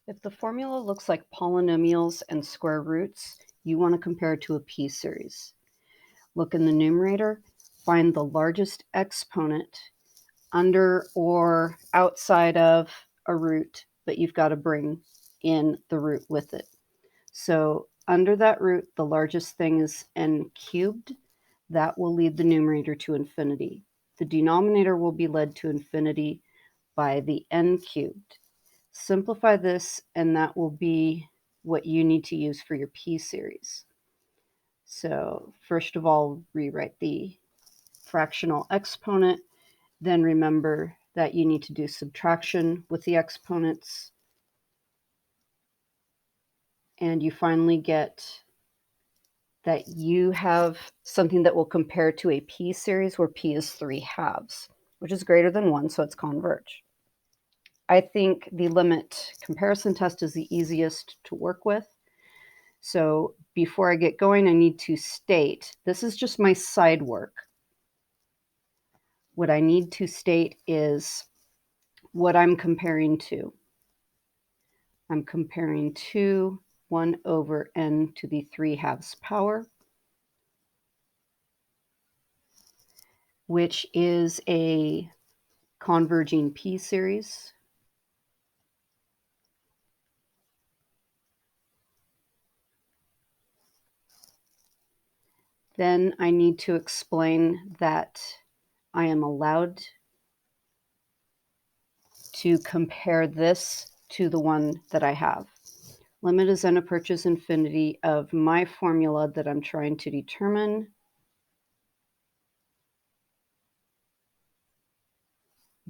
If the formula looks like polynomials and square roots, you want to compare it to a p-series. Look in the numerator, find the largest exponent under or outside of a root, but you've got to bring in the root with it. So under that root, the largest thing is n cubed. That will lead the numerator to infinity. The denominator will be led to infinity by the n cubed. Simplify this, and that will be what you need to use for your p-series. So first of all, rewrite the fractional exponent. Then remember that you need to do subtraction with the exponents. And you finally get that you have something that will compare to a p-series where p is 3/2, which is greater than 1, so it's converge. I think the limit comparison test is the easiest to work with. So before I get going, I need to state, this is just my side work. What I need to state is what I'm comparing to. I'm comparing to 1 over n to the 3/2 power, which is a converging p-series. Then I need to explain that I am allowed to compare this to the one that I have. Limit as n approaches infinity of my formula that I'm trying to determine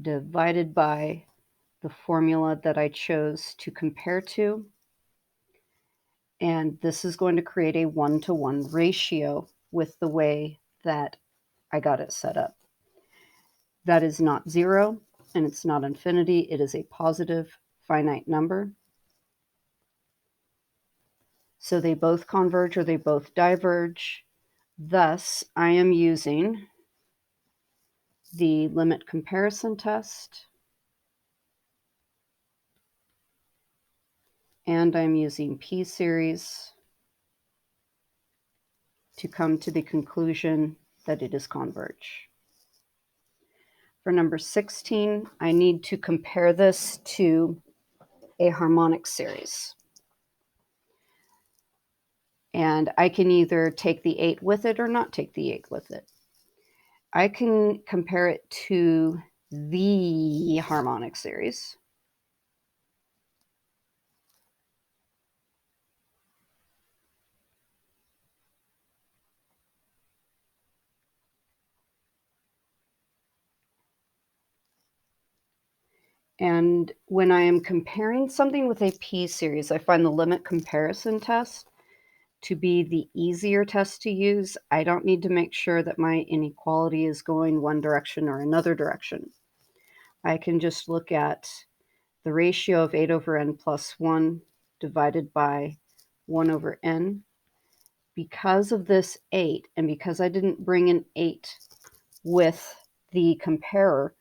divided by the formula that I chose to compare to. And this is going to create a 1-to-1 ratio with the way that I got it set up. That is not 0, and it's not infinity. It is a positive finite number. So they both converge or they both diverge. Thus, I am using the limit comparison test, and I'm using p-series to come to the conclusion that it is converge. For number 16, I need to compare this to a harmonic series. And I can either take the 8 with it or not take the 8 with it. I can compare it to the harmonic series. And when I am comparing something with a p-series, I find the limit comparison test to be the easier test to use. I don't need to make sure that my inequality is going one direction or another direction. I can just look at the ratio of 8 over n plus 1 divided by 1 over n. Because of this 8, and because I didn't bring an 8 with the comparer,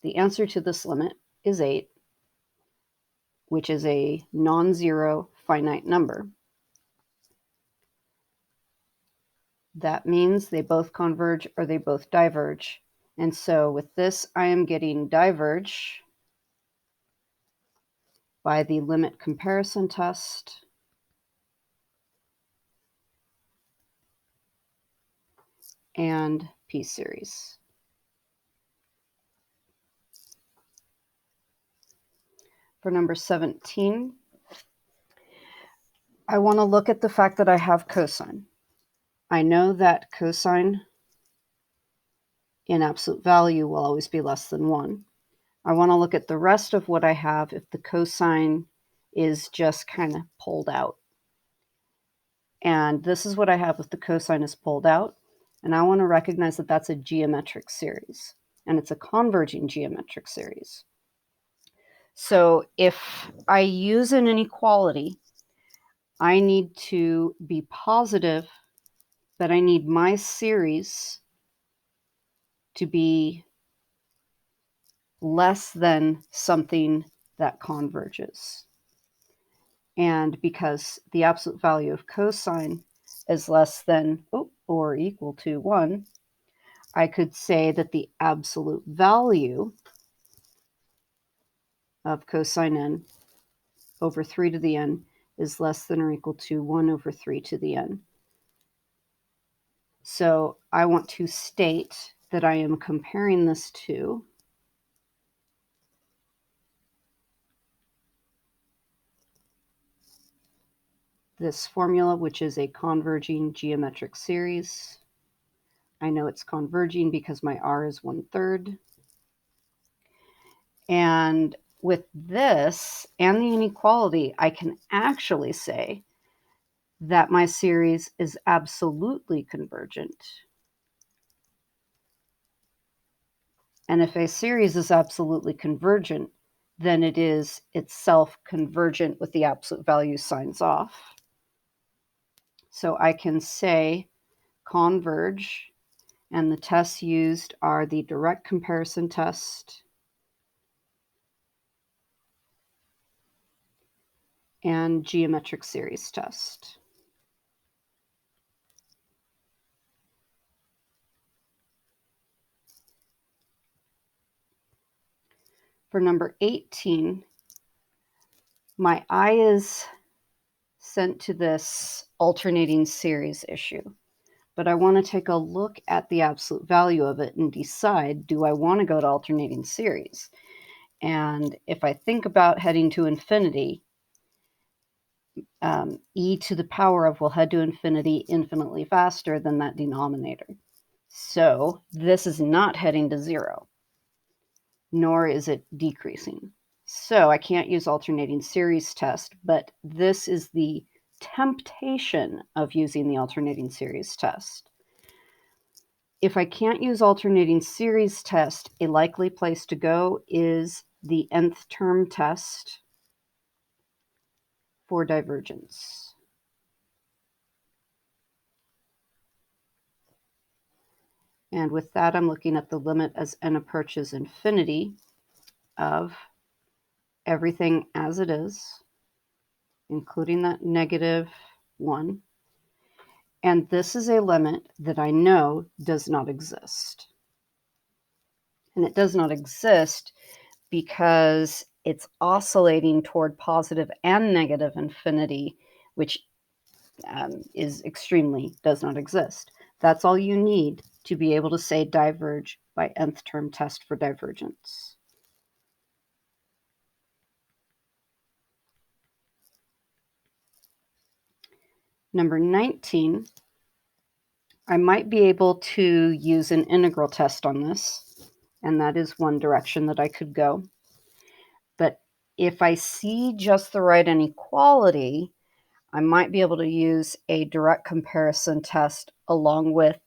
the answer to this limit is 8, which is a non-zero finite number. That means they both converge or they both diverge. And so with this, I am getting diverge by the limit comparison test and p-series. For number 17, I want to look at the fact that I have cosine. I know that cosine in absolute value will always be less than 1. I want to look at the rest of what I have if the cosine is just kind of pulled out. And this is what I have if the cosine is pulled out. And I want to recognize that that's a geometric series, and it's a converging geometric series. So if I use an inequality, I need to be positive that I need my series to be less than something that converges. And because the absolute value of cosine is less than or equal to 1, I could say that the absolute value of cosine n over 3 to the n is less than or equal to 1 over 3 to the n. So I want to state that I am comparing this to this formula, which is a converging geometric series. I know it's converging because my r is 1/3. And with this and the inequality, I can actually say that my series is absolutely convergent. And if a series is absolutely convergent, then it is itself convergent with the absolute value signs off. So I can say converge, and the tests used are the direct comparison test and geometric series test. For number 18, my eye is sent to this alternating series issue, but I want to take a look at the absolute value of it and decide, do I want to go to alternating series? And if I think about heading to infinity, e to the power of will head to infinity infinitely faster than that denominator. So this is not heading to 0, nor is it decreasing. So I can't use alternating series test, but this is the temptation of using the alternating series test. If I can't use alternating series test, a likely place to go is the nth term test for divergence. And with that, I'm looking at the limit as n approaches infinity of everything as it is, including that -1. And this is a limit that I know does not exist. And it does not exist because it's oscillating toward positive and negative infinity, which does not exist. That's all you need to be able to say diverge by nth term test for divergence. Number 19, I might be able to use an integral test on this, and that is one direction that I could go. But if I see just the right inequality, I might be able to use a direct comparison test along with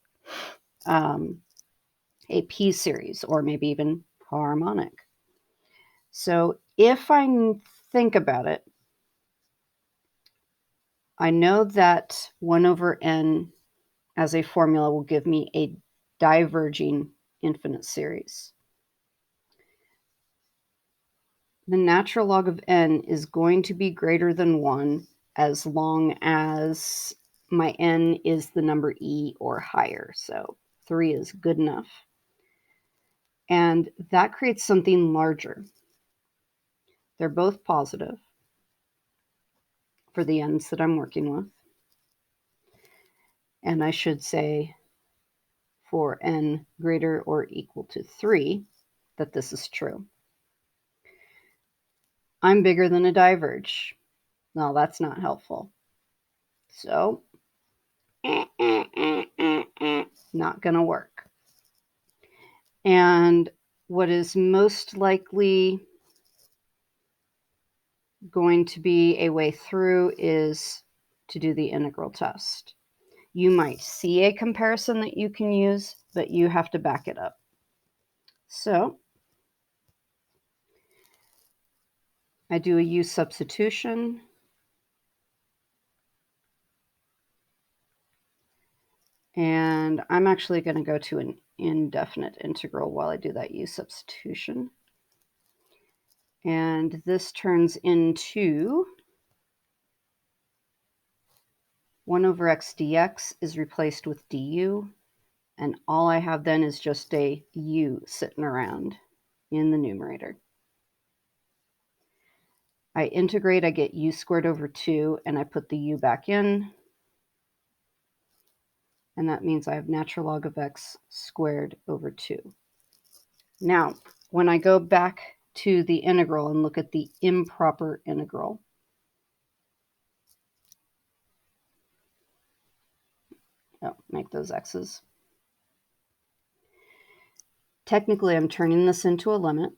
a p-series, or maybe even harmonic. So if I think about it, I know that 1 over n as a formula will give me a diverging infinite series. The natural log of n is going to be greater than 1 as long as my n is the number e or higher. So 3 is good enough. And that creates something larger. They're both positive for the n's that I'm working with. And I should say for n greater or equal to 3 that this is true. I'm bigger than a diverge. No, that's not helpful. So, not going to work. And what is most likely going to be a way through is to do the integral test. You might see a comparison that you can use, but you have to back it up. So I do a u substitution. And I'm actually going to go to an indefinite integral while I do that u substitution. And this turns into 1 over x dx is replaced with du, and all I have then is just a u sitting around in the numerator. I integrate, I get u squared over 2, and I put the u back in, and that means I have natural log of x squared over 2. Now, when I go back to the integral and look at the improper integral, make those x's. Technically, I'm turning this into a limit.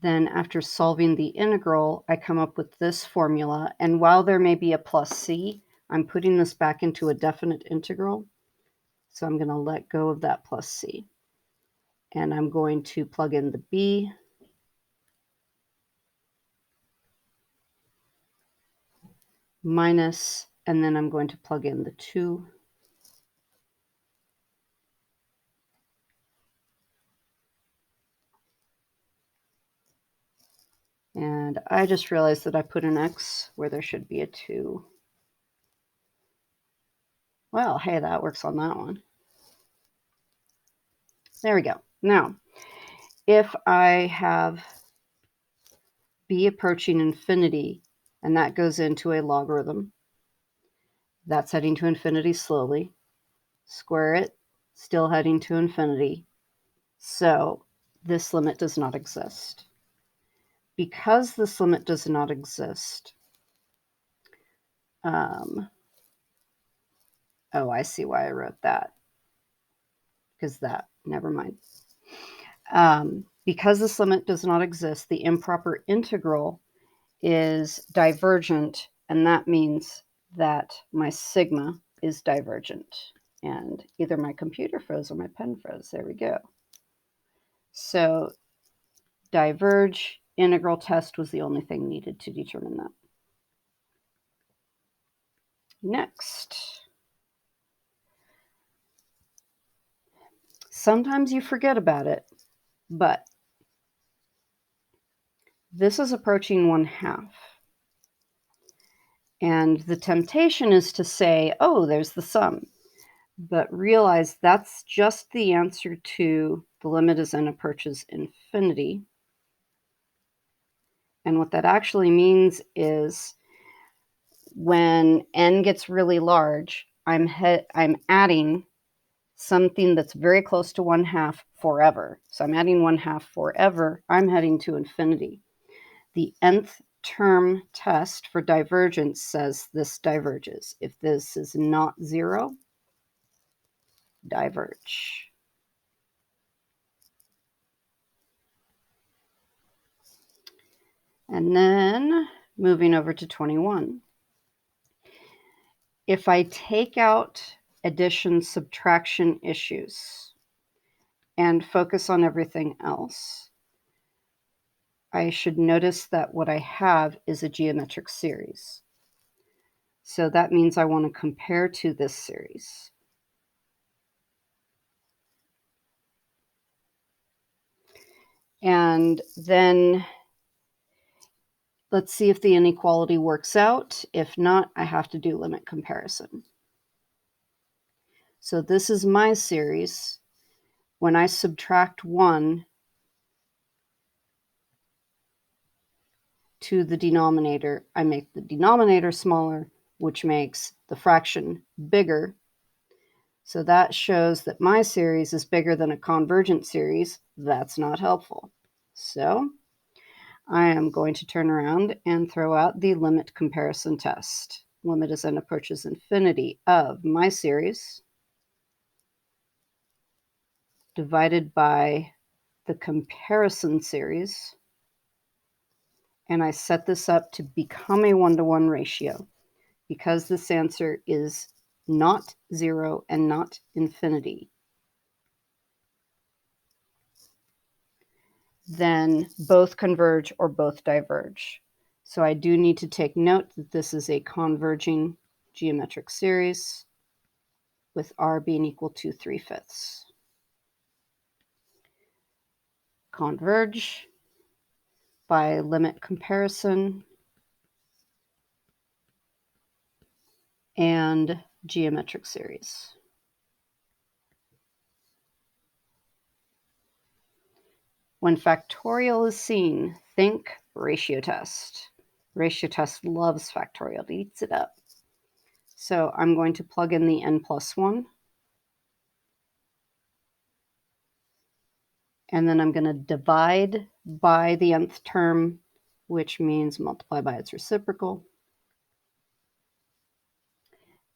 Then after solving the integral, I come up with this formula. And while there may be a plus c, I'm putting this back into a definite integral. So I'm going to let go of that plus c. And I'm going to plug in the b. Minus, and then I'm going to plug in the 2. And I just realized that I put an x where there should be a 2. Well, hey, that works on that one. There we go. Now, if I have b approaching infinity, and that goes into a logarithm, that's heading to infinity slowly. Square it, still heading to infinity. So this limit does not exist. Because this limit does not exist, oh, I see why I wrote that. Because that, never mind. Because this limit does not exist, the improper integral is divergent, and that means that my sigma is divergent. And either my computer froze or my pen froze. There we go. So diverge integral test was the only thing needed to determine that. Next. Sometimes you forget about it, but this is approaching 1/2. And the temptation is to say, oh, there's the sum. But realize that's just the answer to the limit as n approaches infinity. And what that actually means is when n gets really large, I'm adding something that's very close to 1/2 forever. So I'm adding 1/2 forever. I'm heading to infinity. The nth term test for divergence says this diverges. If this is not 0, diverge. And then moving over to 21. If I take out addition, subtraction issues and focus on everything else, I should notice that what I have is a geometric series. So that means I want to compare to this series. And then let's see if the inequality works out. If not, I have to do limit comparison. So this is my series. When I subtract 1 to the denominator, I make the denominator smaller, which makes the fraction bigger. So that shows that my series is bigger than a convergent series. That's not helpful. So I am going to turn around and throw out the limit comparison test. Limit as n approaches infinity of my series divided by the comparison series. And I set this up to become a 1-to-1 ratio. Because this answer is not 0 and not infinity, then both converge or both diverge. So I do need to take note that this is a converging geometric series with r being equal to 3/5. Converge by limit comparison and geometric series. When factorial is seen, think ratio test. Ratio test loves factorial, it eats it up. So I'm going to plug in the n+1. And then I'm going to divide by the nth term, which means multiply by its reciprocal.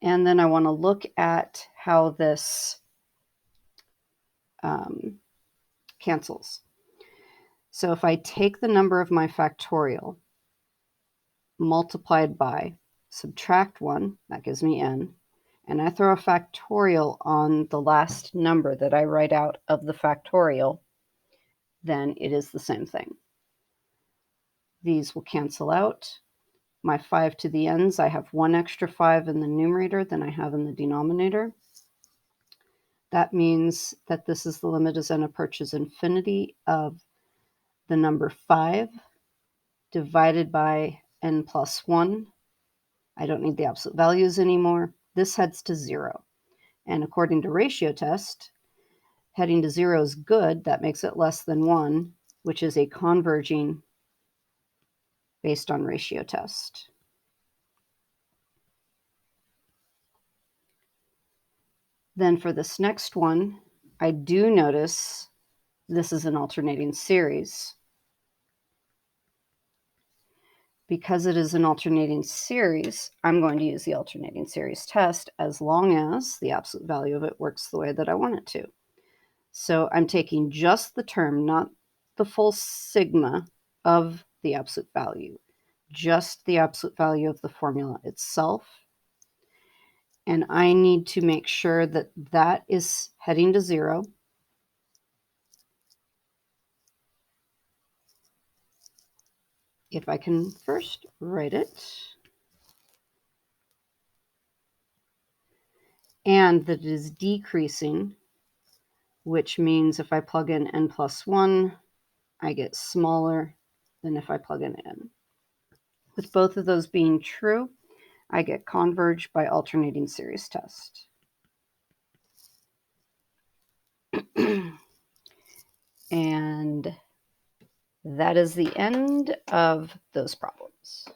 And then I want to look at how this cancels. So if I take the number of my factorial multiplied by, subtract 1, that gives me n, and I throw a factorial on the last number that I write out of the factorial, then it is the same thing. These will cancel out. My 5 to the n's, I have 1 extra 5 in the numerator than I have in the denominator. That means that this is the limit as n approaches infinity of the number 5 divided by n+1. I don't need the absolute values anymore. This heads to 0. And according to ratio test, heading to 0 is good. That makes it less than 1, which is a converging based on ratio test. Then for this next one, I do notice this is an alternating series. Because it is an alternating series, I'm going to use the alternating series test as long as the absolute value of it works the way that I want it to. So I'm taking just the term, not the full sigma of the absolute value, just the absolute value of the formula itself. And I need to make sure that that is heading to 0. If I can first write it. And that it is decreasing, which means if I plug in n+1, I get smaller than if I plug in n. With both of those being true, I get converge by alternating series test. And that is the end of those problems.